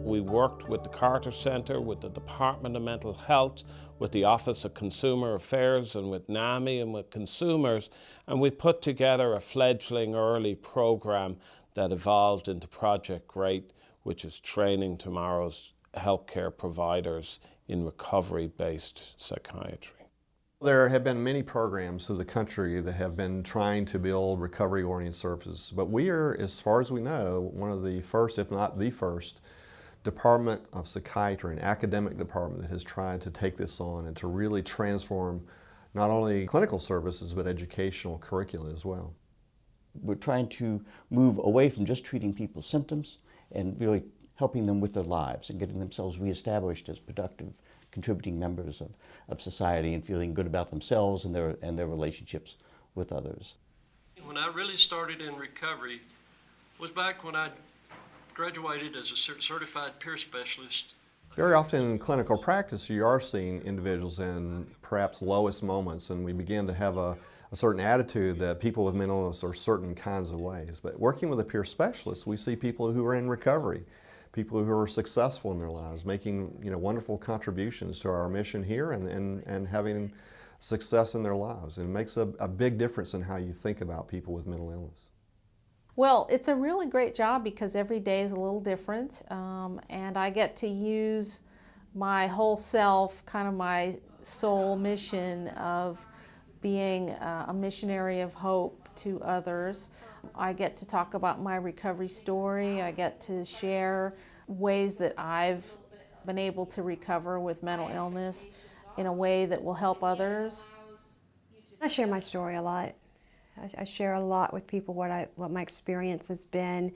We worked with the Carter Centre, with the Department of Mental Health, with the Office of Consumer Affairs and with NAMI and with consumers, and we put together a fledgling early program that evolved into Project GREAT, which is training tomorrow's healthcare providers in recovery-based psychiatry. There have been many programs through the country that have been trying to build recovery-oriented services, but we are, as far as we know, one of the first, if not the first, department of psychiatry, an academic department that has tried to take this on and to really transform not only clinical services but educational curricula as well. We're trying to move away from just treating people's symptoms and really helping them with their lives and getting themselves reestablished as productive, contributing members of society and feeling good about themselves and their relationships with others. When I really started in recovery was back when I graduated as a certified peer specialist. Very often in clinical practice you are seeing individuals in perhaps lowest moments, and we begin to have a certain attitude that people with mental illness are certain kinds of ways. But working with a peer specialist, we see people who are in recovery, people who are successful in their lives, making wonderful contributions to our mission here and having success in their lives. And it makes a big difference in how you think about people with mental illness. Well, it's a really great job because every day is a little different, and I get to use my whole self, kind of my soul mission of being a missionary of hope to others. I get to talk about my recovery story. I get to share ways that I've been able to recover with mental illness in a way that will help others. I share my story a lot. I share a lot with people what my experience has been,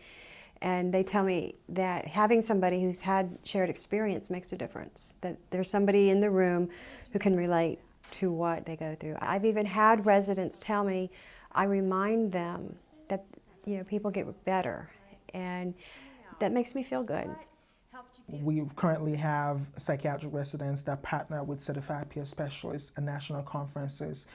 and they tell me that having somebody who's had shared experience makes a difference, that there's somebody in the room who can relate to what they go through. I've even had residents tell me, I remind them that people get better, and that makes me feel good. We currently have psychiatric residents that partner with certified peer specialists at national conferences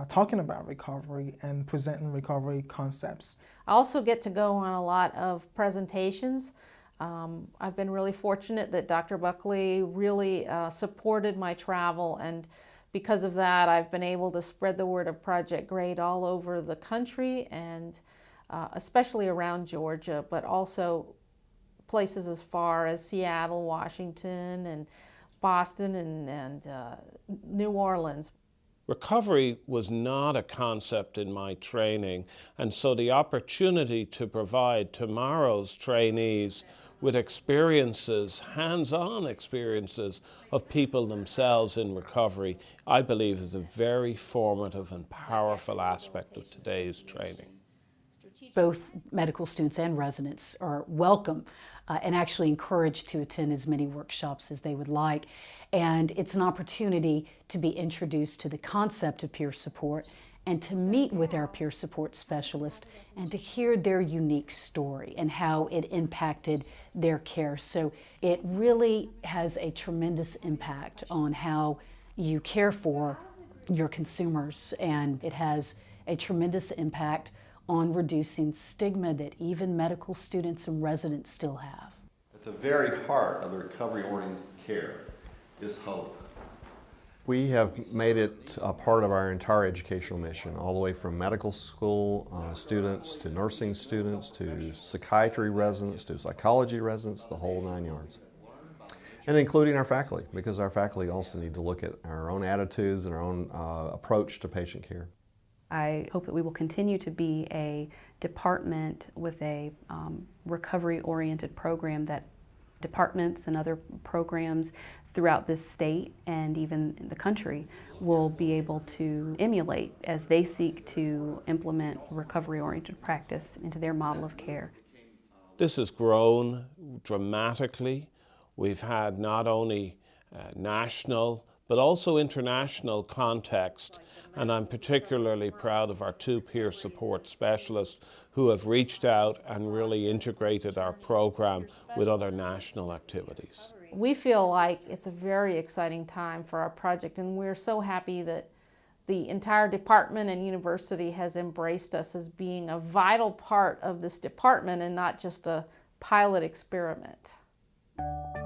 talking about recovery and presenting recovery concepts. I also get to go on a lot of presentations. I've been really fortunate that Dr. Buckley really supported my travel, and because of that I've been able to spread the word of Project GREAT all over the country, and especially around Georgia, but also places as far as Seattle, Washington, and Boston, and New Orleans. Recovery was not a concept in my training, and so the opportunity to provide tomorrow's trainees with experiences, hands-on experiences of people themselves in recovery, I believe is a very formative and powerful aspect of today's training. Both medical students and residents are welcome and actually encouraged to attend as many workshops as they would like. And it's an opportunity to be introduced to the concept of peer support and to meet with our peer support specialist and to hear their unique story and how it impacted their care. So it really has a tremendous impact on how you care for your consumers, and it has a tremendous impact on reducing stigma that even medical students and residents still have. At the very heart of the recovery-oriented care is hope. We have made it a part of our entire educational mission, all the way from medical school students to nursing students to psychiatry residents to psychology residents, the whole 9 yards. And including our faculty, because our faculty also need to look at our own attitudes and our own approach to patient care. I hope that we will continue to be a department with a recovery-oriented program that departments and other programs throughout this state and even in the country will be able to emulate as they seek to implement recovery-oriented practice into their model of care. This has grown dramatically. We've had not only national but also international context, and I'm particularly proud of our two peer support specialists who have reached out and really integrated our program with other national activities. We feel like it's a very exciting time for our project, and we're so happy that the entire department and university has embraced us as being a vital part of this department and not just a pilot experiment. you.